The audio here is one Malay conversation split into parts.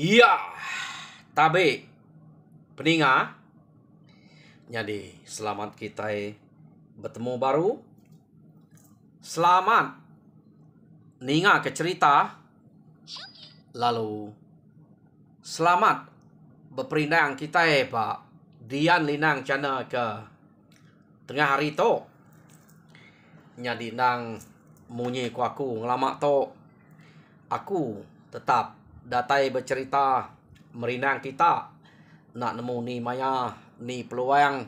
Iya, tabe peninga. Jadi selamat kita bertemu baru. Selamat ninga ke cerita. Lalu selamat berperindang kita Pak Dian Linang Cana ke tengah hari to. Jadi nang munyi ku aku ngelama to. Aku tetap datai bercerita merinang kita nak nemu ni maya ni peluang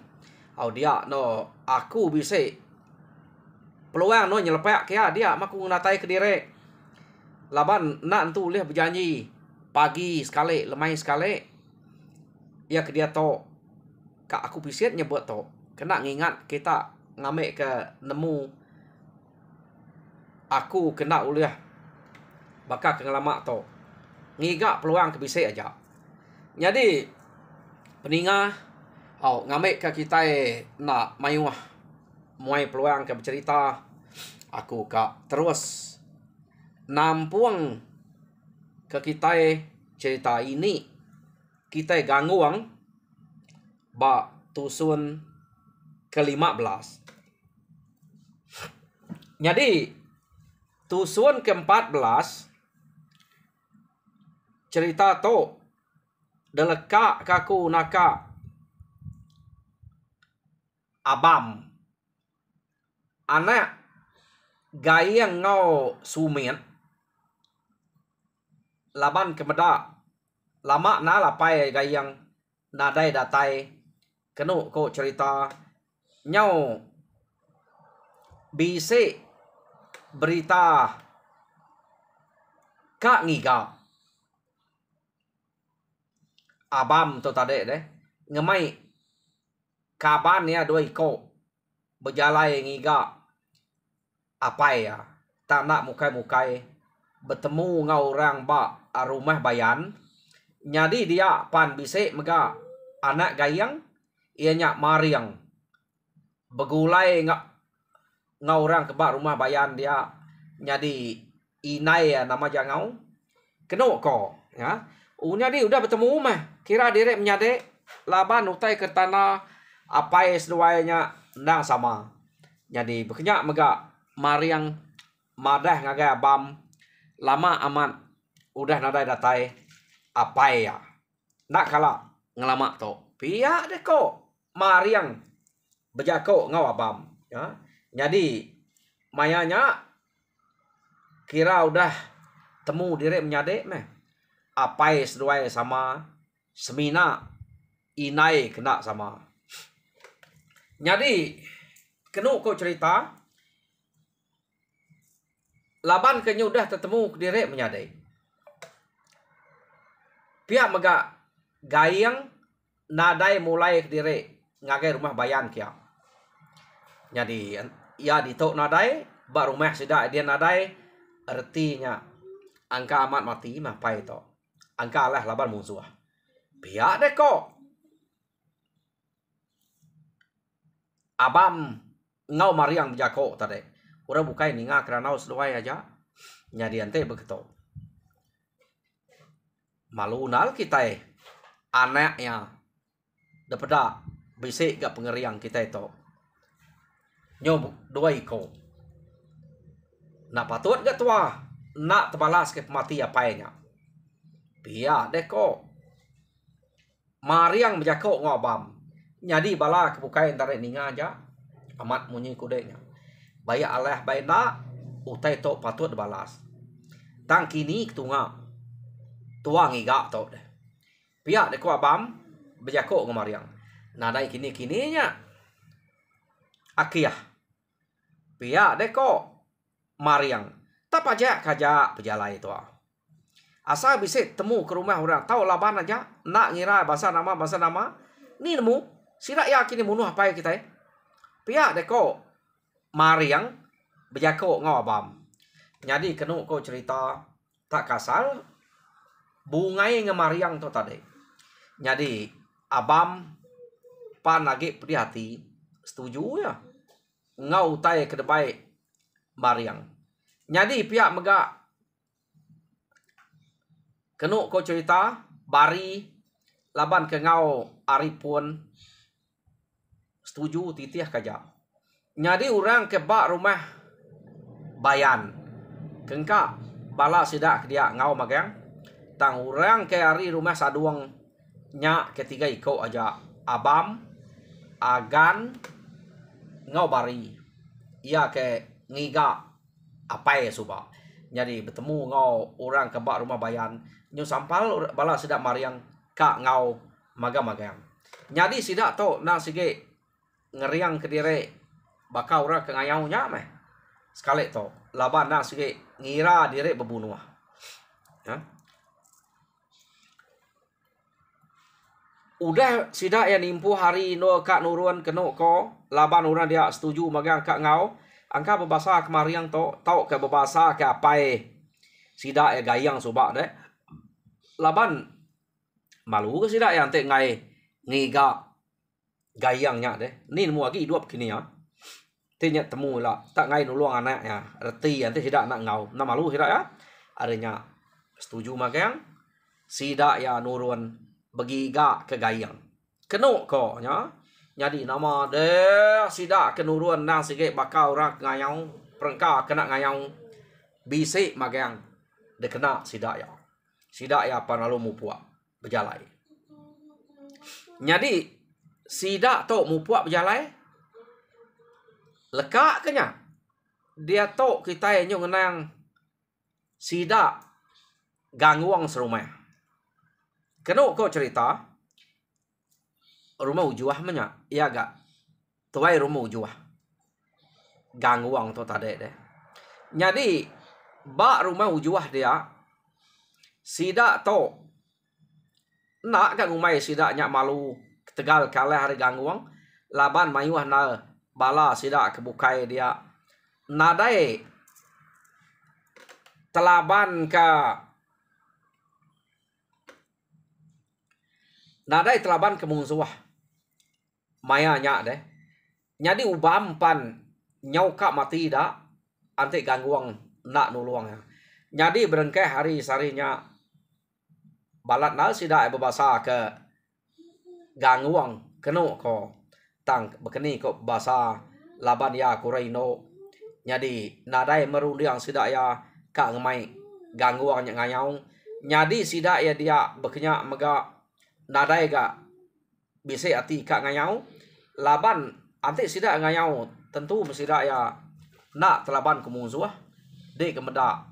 dia no aku bisa peluang no nyelepak kia dia maku natai ke diri laban nak tu leh berjanji pagi sekali lemai sekali ya ke dia to kak aku pisit nyebut to kena ngingat kita ngamek ke nemu aku kena uliah bakal ke ngelama to ngigak peluang ke bisa aja. Jadi peninga ngamek ke kita nak mayuah muai peluang ke bercerita aku kak terus nampung ke kita cerita ini kita gangguang bak tusun ke-15. Jadi tusun ke-14 cerita to deleka kaku naka abam anak gayang ngau sumen laban kemeda lama na lapai gayang nadai datai kenu ko cerita nyau bise berita kak ngiga abam to tade deh ngemai kaban ya dua iko berjalai ngiga apa ya tak nak mukai-mukai bertemu ngau orang ba rumah bayan jadi dia pan bisik mega anak gayang ianya mariang begulai ngau orang ke ba rumah bayan dia jadi inai ya nama jangau keno ko ya jadi udah bertemu mah kira direk menyade laban utai ke tanah apa seduanya nang sama jadi bekenyak mega mariang madah ngagai abam lama amat udah nadai datai apa ya nak kala ngelama to pia deko mariang bejako ngau abam ya jadi mayanya kira udah temu direk menyade meh apa seduai sama semina inai kena sama jadi kenu ko cerita laban kenyu udah tetemu direk menyadai pihak mega gayang nadai mulai direk ngagai rumah bayan kia jadi ya ditok nadai ba rumah sida dia nadai artinya angka amat mati mah pai to angka lah laban musuh pihak deko abam ngau mariang jako tadi orang bukai ninga kerana seluai aja nyadi ante begitu malu nal kita anaknya daripada bisik gak pengeriang kita itu nyob dua iko nak patut gak tua nak terbalas ke mati apanya pia deko mariang berjako ngobam nyadi bala kebukai tarik ninga aja amat munyi kudenya baya Allah baina utai to patut balas tang kini ketunga tua ngiga to deh pia deko abam berjako ngomariang nadai kini-kininya akiah pia deko mariang tak aja kaja pejalai itu asal bisa temu ke rumah orang tahu laban aja nak ngira bahasa nama ni nemu sirak yakin bunuh apa ya kita pihak deko mariang berjako ngau abam jadi kenu ko cerita tak kasal bungai ngemariang to tadi jadi abam pan lagi pedih hati setuju ya ngau utai ke debai mariang jadi pihak mega Kenu ko cerita bari laban ke ngau ari pun setuju titih kaja. Jadi orang ke bak rumah bayan. Kengka bala sidak dia ngau magang. Tang orang ke ari rumah saduang nya ketiga iko aja abam agan ngau bari. Ia ke ngiga apa ya suba. Jadi bertemu ngau orang ke bak rumah bayan. Nyu sampal bala sidak mariang ka ngau magang-magang. Jadi sidak to nang sige ngeriang ke dire bakal orang ke ngayau nya meh. Sekali to laban nang sige ngira dire bebunuh. Ya. Udah sidak yang nimpu hari no kak nurun keno ko laban orang dia setuju magang kak ngau angka berbahasa kemariang to tau ke berbahasa ke apai sidak ya gayang subak deh laban malu ke sidak yang tek ngai ngiga gayangnya deh ni mu lagi hidup kini ya tinya temu lah tak ngai nulung anaknya reti nanti sidak nak ngau na malu sidak ya adanya setuju magang sidak ya nurun begiga ke gayang keno ko nya jadi nama de sidak kenurun nang sige bakal orang ngayang perengka kena ngayang bisik magang de kena sidak ya panalu mupuak berjalai jadi sidak to mupuak berjalai lekak kenya dia to kita nyo ngenang sidak gangguang serumah keno ko cerita rumah ujuah menya iya gak tuai rumah ujuah gangguang to tade deh jadi bak rumah ujuah dia sidak to nak kan umai sidaknya malu tegal kalah hari gangguang laban mayuah na bala sidak kebukai dia nadai telaban ke mungsuah mayanya deh jadi ubam pan nyau kak mati dak ante gangguang nak nuluang ya jadi berengkeh hari sarinya balat nal sidak berbahasa ke gangguang keno ko tang bekeni ko bahasa laban ya kuraino jadi nadai merundiang sidak ya kak ngemai gangguang nya ngayau jadi sidak ya dia bekenya mega nadai ga bise ati kak ngayau laban ante sidak ngayau tentu sidak ya nak telaban kemusuh de kemeda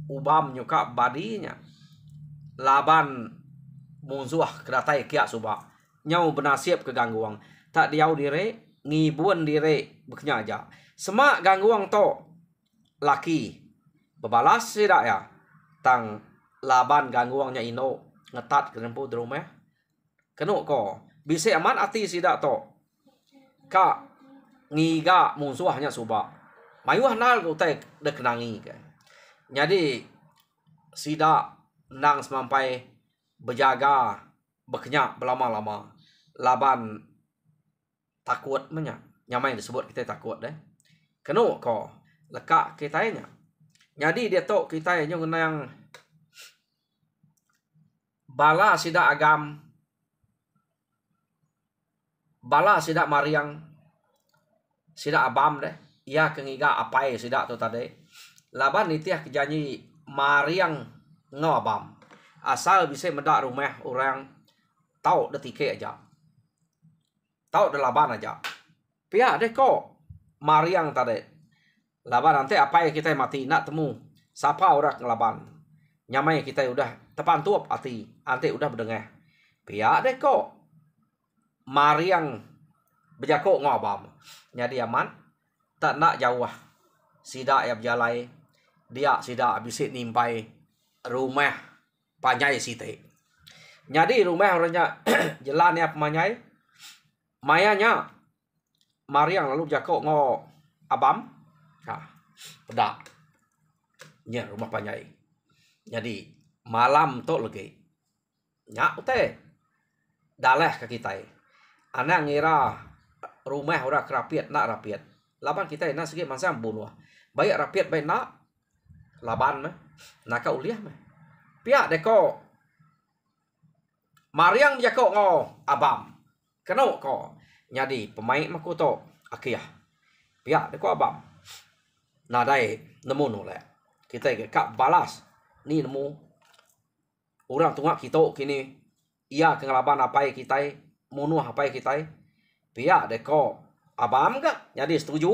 ubam nyuka badinya laban munsuh kedatai kia suba nyau benasiap ke gangguang tak diau dire ngibun dire bekenya aja semak gangguang to laki bebalas sidak ya tang laban gangguangnya ino ngetat ke rempu rumah keno ko bise aman ati sidak to ka ngiga munsuhnya suba mayuah nal ko te de kenangi ke jadi sidak nang semampai berjaga bekenya belama-lama laban takut menya nyamai disebut kita takut deh keno ko lekak kita nya jadi dia tok kita nya ngenang bala sidak agam bala sidak mariang sidak abam deh ia kengiga apai sidak tu tadi laban nitiah kejanji mariang ngabam asal bisa medak rumah orang tahu detike aja tahu delaban aja pihak deh kok mariang tadi laban nanti apa yang kita mati nak temu siapa orang ngelaban nyamai kita udah tepan tuap ati nanti udah berdengah pihak deh kok mariang berjako ngabam jadi aman tak nak jauh sidak ya berjalai dia sidak bisa nimpai rumah panyai site. Jadi rumah orangnya jalan ya pemanyai. Mayanya mariang lalu jako ngo abam. Nah, pedak. Nya rumah panyai. Jadi malam to lagi. Nyak ute. Daleh ke kita. Anak ngira rumah orang kerapiat nak rapiat. Laban kita nak segi masa bunuh. Baik rapiat baik nak laban mah. Naka uliah mah. Pihak deko Mariang jako ngo abam. Keno ko. Jadi pemain makuto akia. Pihak deko abam. Nadai nemu nolak. Kita ke kak balas. Ni nemu. Orang tungak kita kini. Ia kengelaban apa kita. Munuh apa kita. Pihak deko abam ke. Jadi setuju.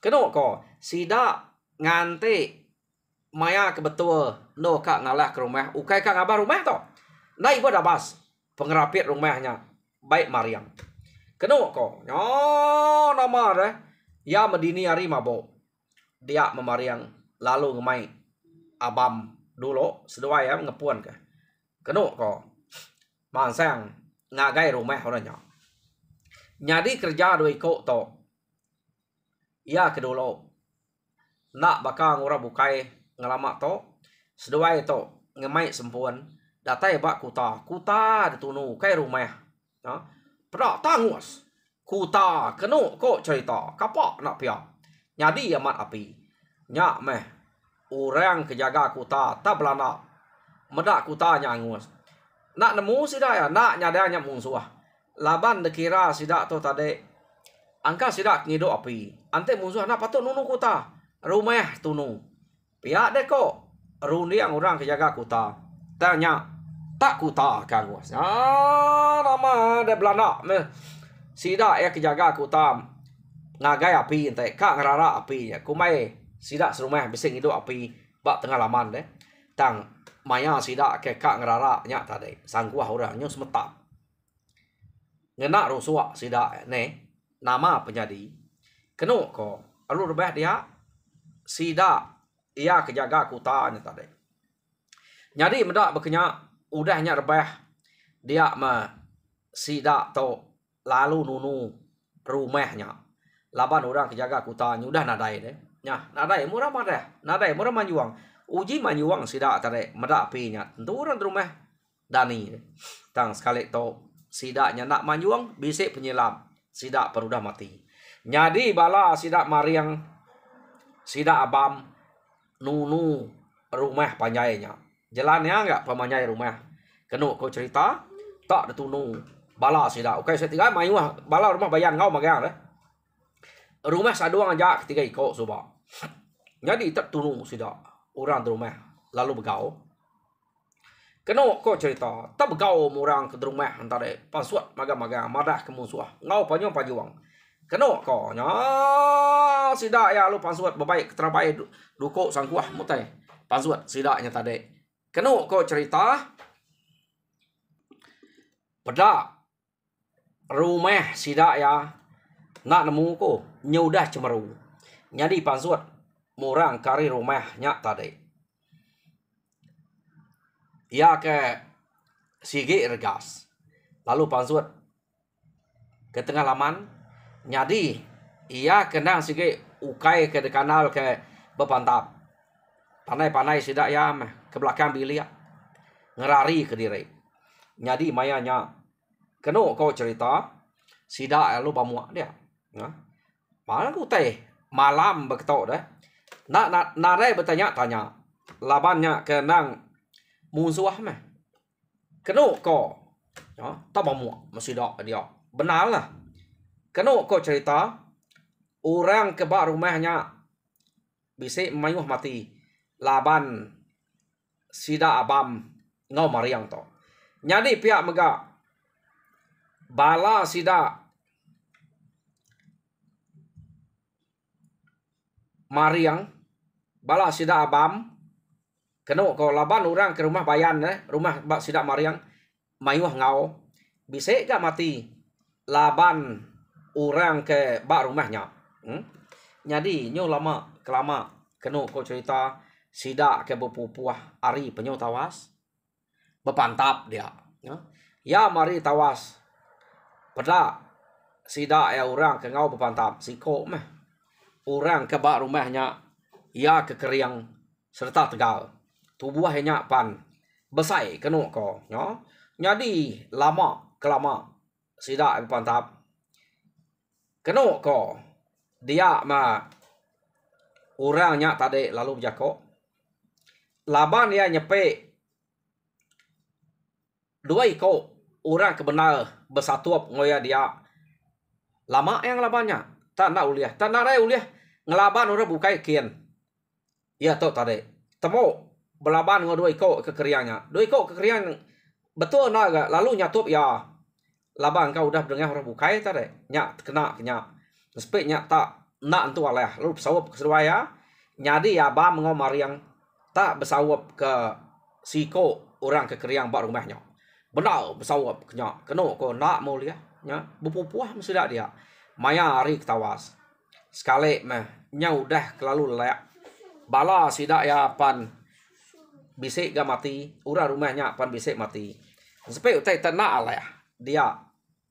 Keno ko. Sida ngante. Maya kebetul. No kak ngalah ke rumah. Ukai kak ngabar rumah to. Nai gua dah bas pengerapit rumahnya baik Mariam. Keno ko nyo nama deh. Ya medini hari mabo. Dia memariang lalu ngemai abam dulu sedua ya ngepuan ke. Keno ko mansang ngagai rumah orangnya. Jadi kerja doi ko to. Ya kedulu nak bakal ngura bukai ngelamak to. Sedua itu ngemai sempuan. Datai bak kuta ditunu kai rumah. Ya. Pedak tangus. Kuta kenu ko cerita. Kapak nak pia. Jadi amat api. Nyak meh. Orang kejaga kuta tak belana. Medak kuta nyangus. Nak nemu sida ya. Nak nyadanya musuh. Laban dekira sida tu tadi. Angka sida ngido api. Ante musuh nak patut nunu kuta. Rumah tunu. Pia deko. Rundi yang orang kejaga kuta. Tanya tak kuta kangwas. Nama de belanda me. Sida ya kejaga kuta ngagai api ente kak ngerara api ya. Kumai sida serumah bising hidup api bak tengah laman deh. Tang maya sida ke kak ngerara nya tadi. Sangkuah orang nyus metap. Ngena rusua sida ne nama penyadi. Kenu ko alu rebah dia sida ia kejaga kuta nya tadi. Jadi medak berkenyak udahnya rebah dia mah sida to lalu nunu rumahnya. Laban orang kejaga kutanya udah nadai deh. Nya nadai murah mah nadai murah manjuang. Uji manjuang sida tadi medak apinya. Tentu orang rumah dani deh. Tang sekali to sidaknya nak manjuang bisik penyelam. Sidak perudah mati. Jadi bala sidak mariang sidak abam nunu rumah panjainya. Jalannya enggak pemanyai rumah. Kenu kau cerita tak ditunu bala sida. Okey saya tinggal mayu bala rumah bayan ngau magang deh. Rumah saduang aja ketika ikut suba. Jadi tak tunu sida orang di rumah lalu begau. Kenu kau cerita tak begau orang ke rumah antara pasuat magang-magang madah ke musuh. Ngau panyong pajuang. Kenu kau nya sida ya lu pasuat babaik terabai duko sangkuah mutai. Pasuat sidaknya tadi. Kenu kau cerita pada rumah sidak ya nak nemu ko nyudah cemeru. Jadi pasuat murang kari rumahnya tadi. Ya ke sigi regas. Lalu pasuat ke tengah laman. Jadi ia kena sigi ukai ke kanal ke bepantap. Panai-panai sidak ya meh ke belakang bilik ngerari ke diri. Jadi mayanya kenu kau cerita sidak lu bamuak dia. Ya. Malah ku teh malam beketok dah. Nak narai bertanya-tanya. Labannya kenang musuh meh. Kenu kau ya, tak bamuak sidak dia. Benarlah. Kenu kau cerita orang ke bak rumahnya bisik mayuh mati. Laban sida abam ngau mariang to. Jadi pihak mega bala sida mariang bala sida abam kenu ko laban orang ke rumah bayan rumah bak sida mariang mayuh ngau bisik gak mati laban orang ke bak rumahnya. Jadi nyo lama kelama kenu ko cerita sida ke bepupuah ari penyo tawas bepantap dia ya mari tawas pada sida ya orang ke ngau bepantap siko meh orang ke bak rumahnya ya ke keriang serta tegal tubuhnya pan besai kenu ko ya. Jadi lama kelama sida bepantap kenu ko dia mah orangnya tadi lalu berjako. Laban ya nyepe dua iko orang kebenar bersatuap ngoya dia lama yang labanya tak nak uliah tak nak uliah ngelaban orang bukai kian ya tok tadi temu belaban ngo dua iko kekeriannya dua iko kekerian betul naga lalu nyatup ya laban kau udah dengar orang bukai tadi nyak kena spek nyak tak nak entu aleh lalu pesawap ke Surabaya nyadi ya bam ngo mariang tak bersawap ke siko orang kekeriang bak rumahnya benar bersawap kena ko nak mau lihat nya bupupuah mesti dak dia maya hari ketawas sekali meh nya udah kelalu lek bala sidak ya pan bisik ga mati urang rumahnya pan bisik mati sampai utai tenak lah dia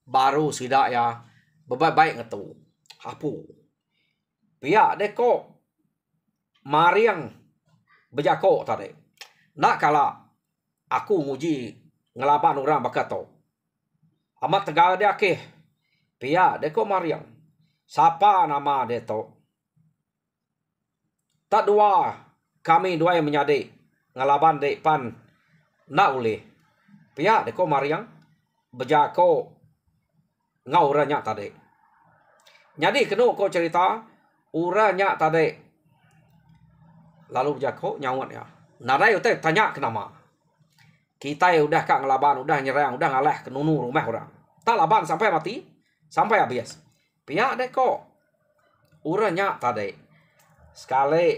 baru sidak ya bebaik ngetu hapu pihak deko mariang bejako tadi nak kala aku nguji ngelaban orang bakato amat tegal dia ke pihak deko mariang siapa nama deto tak dua kami dua yang menyade ngelaban dek pan nak uleh pihak deko mariang bejako ngau orangnya tadi jadi kena ko cerita orangnya tadi lalu bejako nyawat ya narai utai tanya kenapa kita ya udah kak ngelaban udah nyerang udah ngalah kenunu rumah orang tak laban sampai mati sampai habis pihak deko orangnya tadi sekali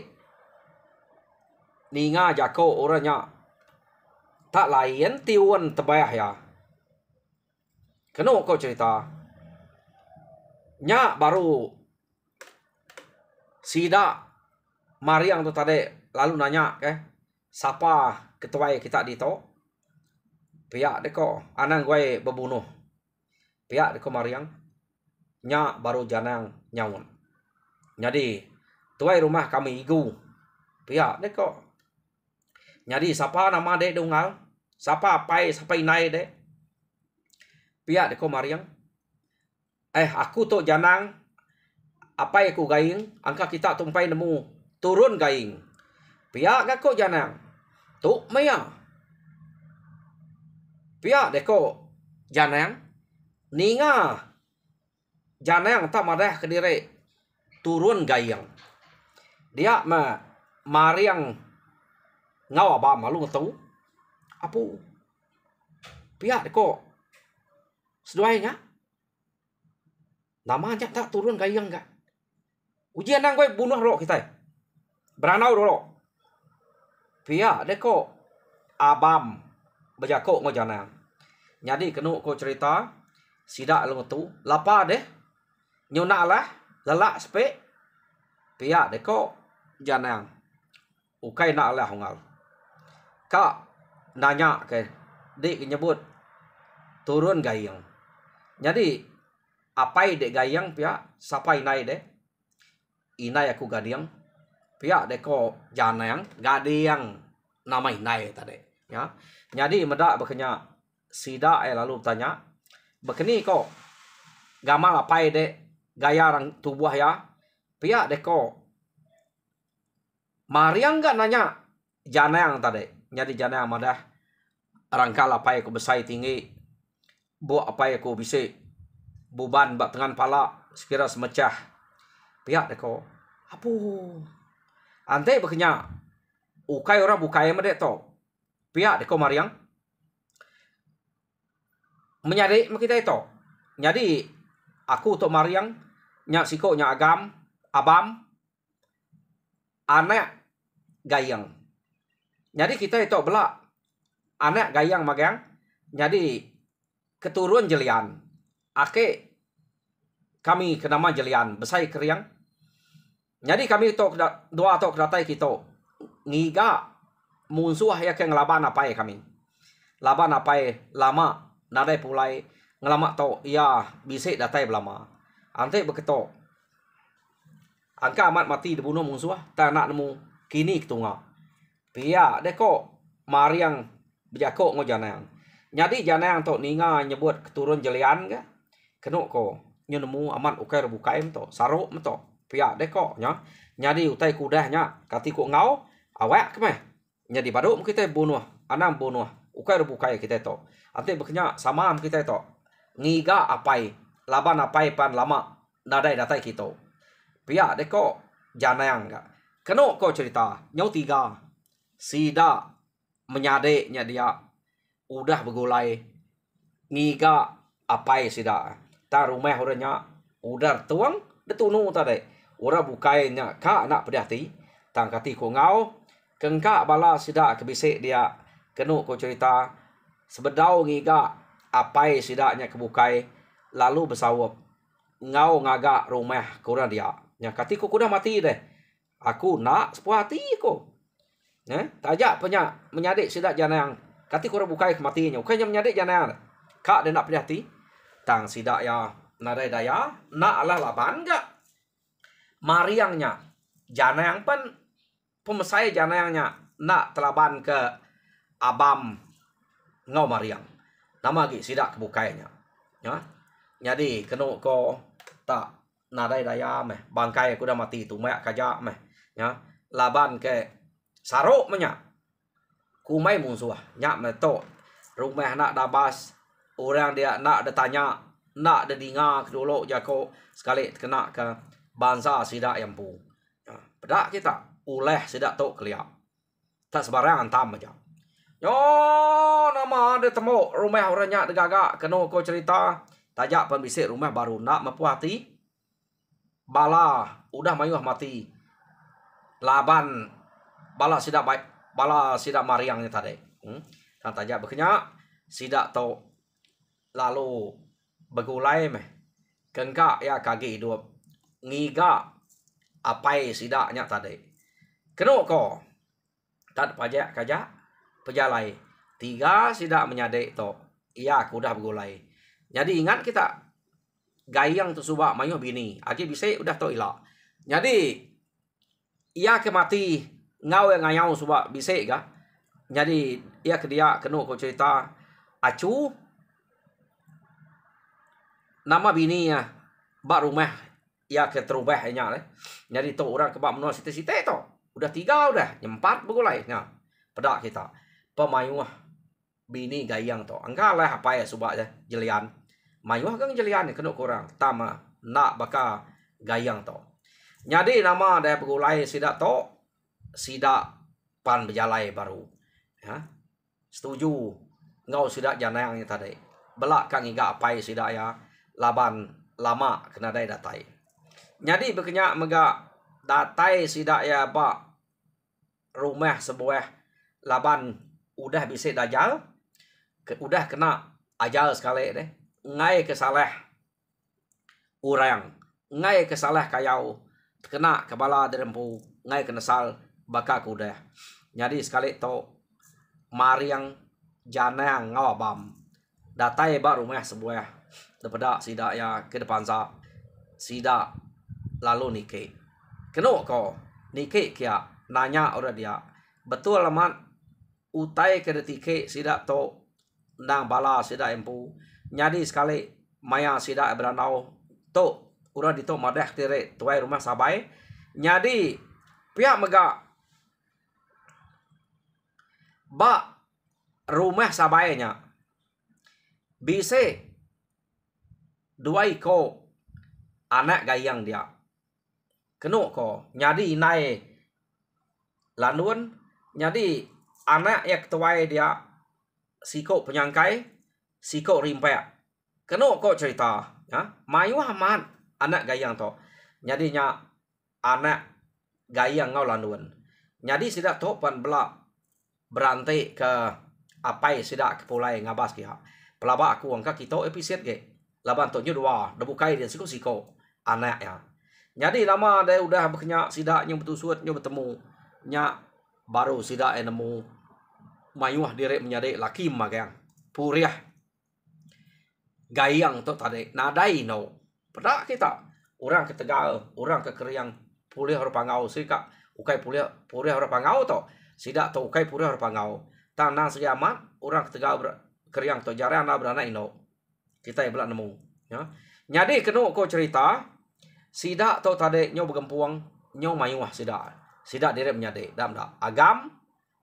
ninga jako orangnya tak lain tiwan terbayah ya kena kau cerita nya baru sida mariang tu tadi lalu nanya siapa ketua kita di to pihak deko anang gue berbunuh pihak deko mariang nya baru janang nyawan jadi tuai rumah kami igu pihak deko jadi siapa nama dek dungal siapa pai siapa inai dek pihak deko mariang aku tu janang apa yang ku gaing angka kita tumpai nemu turun gaing pihak deko janang tu maya pihak deko janang ninga janang tak madah kediri turun gayang dia mariang ngau abam malu ngatu apu pihak deko seduainya namanya tak turun gayang enggak ujian nang gue bunuh ro kita beranau ro pihak deko abam bejako ngojanang jadi kenu ko cerita sidak lu tu lapa deh nyuna lah lelak spe pihak deko janang ukai nak lah hongal kak nanya ke dik nyebut turun gayang jadi apa dek gayang pihak siapa inai deh inai aku gadiang pihak deko janang gadiang nama inai tadi ya jadi medak bekenya sida lalu tanya bekeni kok gamal apa dek gaya orang tubuh ya pihak deko mariang enggak nanya janang tadi jadi janang madah rangkal apa aku besai tinggi bu apa aku bisa buban bak tengan pala sekira semecah pihak deko apu ante bekenya ukai orang bukai medek to pihak deko mariang menyari kita itu jadi aku to mariang nyak siko nyak agam abam anak gayang jadi kita itu belak anak gayang magang jadi keturun jelian ake kami kenama jelian besai keriang jadi kami to doa to kedatai kita ngiga munsuh ya ke ngelaban apa kami laban apa lama nadai pulai ngelama to ya bisa datai belama ante beketo angka amat mati dibunuh musuh tak nak nemu kini ketunga pia deko mariang bejako ngojanang jadi janang to ninga nyebut keturun jelian ga keno ko nemu amat ukai rebukaim to saruk meto pia deko nya jadi utai kudahnya kati ko ngau awak kemeh jadi baru kita bunuh anang bunuh ukai bukai kita to ate beknya sama kita to ngiga apai laban apai pan lama nadai datai kita pia deko janang ga keno ko cerita nyau tiga sida menyadeknya dia udah begulai ngiga apai sida ta rumah orangnya udah tuang detunu tadi ora bukainya ka anak pedati tang kati ko ngau kengka bala sida kebisik dia kenu ko cerita sebedau ngiga apai sidanya kebukai lalu bersawap ngau ngaga rumah kurang dia nya kati ko kuda mati deh aku nak sepuh hati ko tajak punya menyadik sida janang kati ko bukai kematinya ukanya menyadik janang ka dia nak pedati tang sida ya nadai daya nak lah laban gak mariangnya janang pan pemesai janangnya nak telaban ke abam ngau mariang nama gi sidak kebukainya ya jadi kenu ko tak nadai daya meh bangkai aku dah mati tu mek kaja meh ya laban ke saruk menya kumai musuh nyak meto rumah nak dabas orang dia nak ditanya nak dengar dulu jako sekali kena ke bangsa sidak yang pu ya pedak kita oleh sidak tok keliak tak sebarang antam aja yo nama ada temu rumah orangnya degagak kena ko cerita tajak pembisik rumah baru nak mepuati bala udah mayuh mati laban bala sidak baik bala sidak mariangnya tadi dan tajak bekenya sidak to lalu begulai meh kengka ya kaki hidup ngiga apai sidaknya tadi kena ko tad pajak kaja pejalai tiga sidak menyadek to iya aku udah begulai jadi ingat kita gayang tu subak mayuh bini agi bisa udah to ila jadi iya ke mati ngau yang ngayau subak bisa ga jadi iya ke dia kena ko cerita acu nama bini ya bak rumah ya ke terubah nya le jadi to orang ke bak menua site-site to udah tiga udah nyempat begulai nya pedak kita pemayuh bini gayang to anggalah apa ya subak ya jelian mayuh kan jelian kena kurang tama nak baka gayang to jadi nama ada begulai sidak to sidak pan berjalai baru ya setuju ngau sidak janangnya tadi belak kang iga apa sidak ya laban lama kena dai datai jadi bekenya mega datai sidak ya ba rumah sebuah laban udah bisa dajal udah kena ajal sekali deh ngai kesalah orang ngai kesalah kayau kena kepala derempu ngai kenesal baka kuda jadi sekali to mariang janang ngawabam datai ba rumah sebuah daripada sidak ya ke depan sa sidak lalu nike keno ko nike kia nanya orang dia betul laman utai ke detike sidak to nang bala sidak empu jadi sekali maya sidak beranau to urang dito madah tire tuai rumah sabai jadi pihak mega ba rumah sabainya bisa dua iko anak gayang dia kenu ko nyadi nai lanun nyadi anak yang tuai dia siko penyangkai siko rimpek kenu ko cerita ya mayu aman anak gayang to nyadi nya anak gayang ngau lanun nyadi sidak to pan belak berantai ke apai sidak kepulai ngabas kia pelaba aku angka kita episode ge laban to dua debukai dia siko anak ya jadi lama dia udah bekenya sidak yang betul suat yang bertemu nya baru sidak nemu mayuh direk menyadek laki magang puriah gayang to tadi nadai no pedak kita orang ke Tegal orang ke Keriang pulih orang pangau sika ukai pulih orang pangau to sidak to ukai pulih orang pangau tanang sejaman orang ke Tegal Keriang to jarang na berana ino kita yang belak nemu ya nyadi kenu ko cerita sidak to tadi nyo begempuang nyo mayuh sidak direk menyadek dam dak agam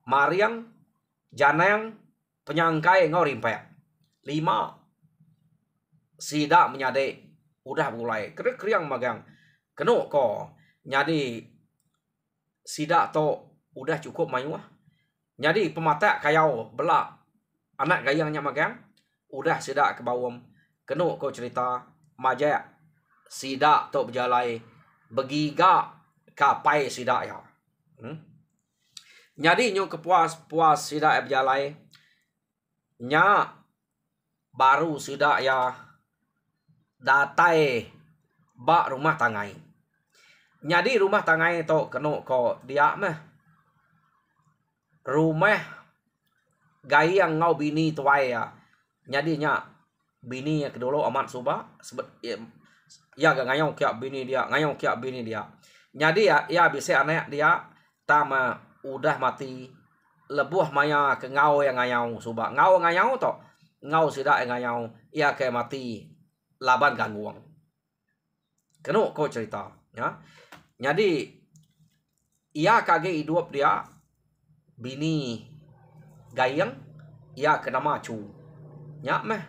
mariang janang penyangkai ngau rimpek. 5 sida menyade udah mulai kriang magang keno ko nyadi sida to udah cukup mayuah. Nyadi pemata kayau belak anak gayangnya magang udah sida ke bawam keno ko cerita majak sida to berjalai begiga kapai sida ya. Nyadi nyu kepuas sida berjalai nya baru sida ya datai bak rumah tangai. Nyadi rumah tangai to keno ko dia mah rumah gayang ngau bini tuai ya. Nyadi nya bini yang kedulu amat suba sebet ya gak ngayong kia bini dia. Nyadi ya bisa anak dia tama udah mati lebuh maya ke ngau yang ngayong suba ngau to ngau sida yang ngayong ya kayak mati laban gangguang. Keno ko cerita ya. Jadi ia kage hidup dia bini gayang ia kena macu. Nya meh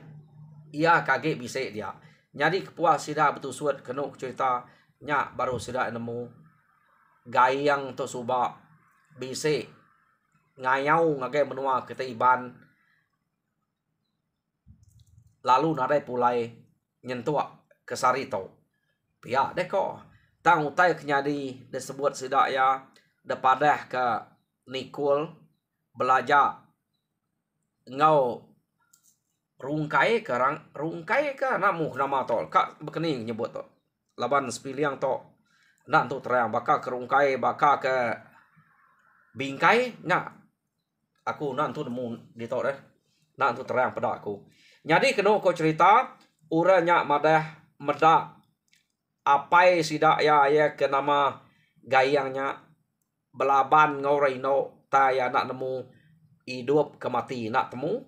ia kage bisa dia. Jadi kepuas sida betul suat keno cerita nya baru sida nemu gayang to suba bisa ngayau ngage menua ketaiban lalu nadai pulai nyentuak ke sarito. Pihak deko tang utai kenyadi disebut sida ya depadah ke nikul belajar ngau rungkai ke namu nama to kak bekening nyebut to laban sepiliang to nak tu terang baka ke rungkai baka ke bingkai nya aku nak tu nemu di to deh nak tu terang pada aku. Jadi keno ko cerita uranya madah medak apai sida ya ke nama gayangnya belaban ngau reino ta ya nak nemu hidup ke mati nak temu.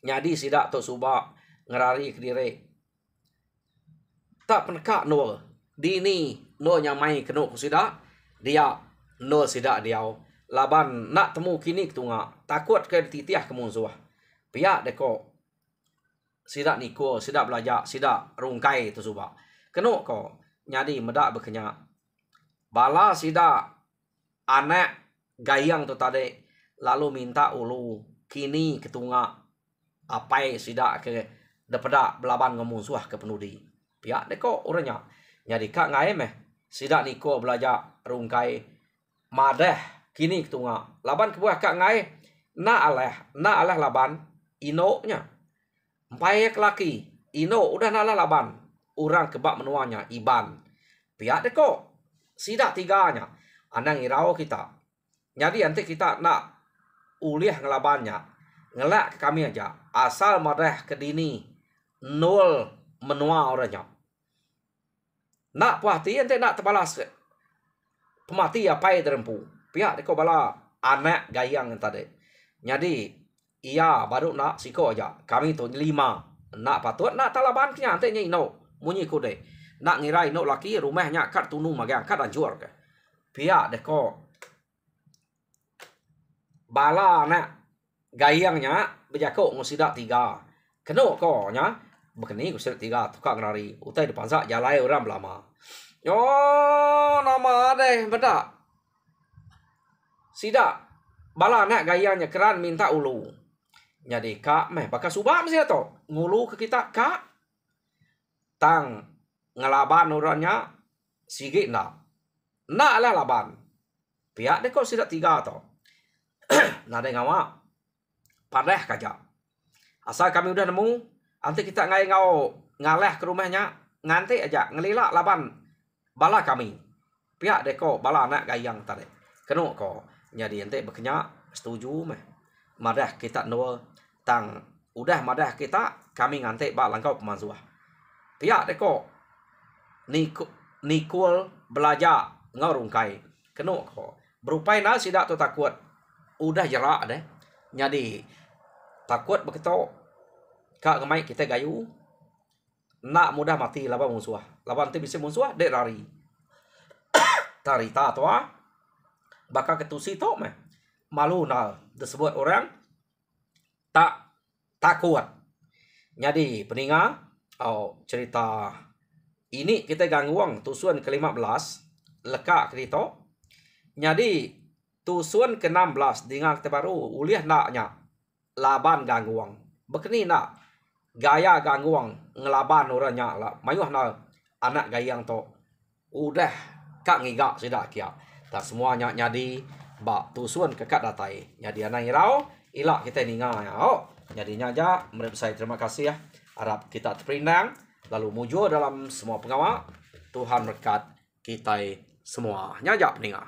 Nyadi sida to suba ngerari ke diri tak peneka no dini no nyamai keno sida dia no sida diau laban nak temu kini ketunga takut ke titiah ke musuh pihak deko sida niko sida belajar sida rungkai tu suba keno ko nyadi medak berkenya bala sida anak gayang tu tadi lalu minta ulu kini ketunga apai sida ke daripada belaban ngomong suah ke penudi pihak deko orangnya nyadi kak ngai meh sida niko belajar rungkai madah kini ketunga laban kebuah kak ngai na aleh laban ino nya empai laki ino udah nala laban orang kebak menuanya iban pihak deko sida tiganya anang irau kita. Jadi nanti kita nak uliah ngelabannya ngelak ke kami aja asal madah ke dini nol menua orangnya nak puati nanti nak terbalas pemati apa yang terempu pihak deko bala anak gayang tadi. Jadi iya baru nak siko aja kami tu 5 nak patut nak talaban kenya nanti ino munyi kude nak ngira ino laki rumahnya kat tunu magang kat anjur ke pihak deko bala nak gayangnya berjakok ngusida 3 keno ko nya bekeni ngusida 3 tukang nari utai depan sak jalai orang lama yo nama deh beda sida bala nak gayangnya keran minta ulu. Jadi kak meh bakal subah mesti to ngulu ke kita kak tang ngelaban orangnya sigit nak lah laban pihak deko sida 3 to nade ngawa padah kaja asal kami udah nemu nanti kita ngai ngau ngaleh ke rumahnya nganti aja ngelilak laban bala kami pihak deko bala anak gayang tadi keno ko jadi ente bekenya setuju meh madah kita no tang udah madah kita kami nganti bak langkau pemansuah pihak deko nikul belajar ngorungkai keno ko berupai na sida tu takut udah jerak deh jadi takut begitu kak gemai kita gayu nak mudah mati laban musuh laban nanti bisa musuh dek lari tarita toa bakal ketusi to meh malu na disebut orang tak takut. Jadi peninga, cerita ini kita gangguan tusuan ke-15 lekak kita. Jadi tusuan ke-16 dengan terbaru uliah naknya laban gangguan. Bekeni nak gaya gangguan ngelaban orangnya lah. Mayuh na anak gayang to udah kak ngigak sudah kia. Dan semuanya jadi bak tusuan kekat datai. Jadi anak irau ilak kita ninga ya. Jadinya aja menurut saya terima kasih ya. Harap kita terpinang lalu mujur dalam semua pengawal. Tuhan berkat kita semua. Nyajak peninga.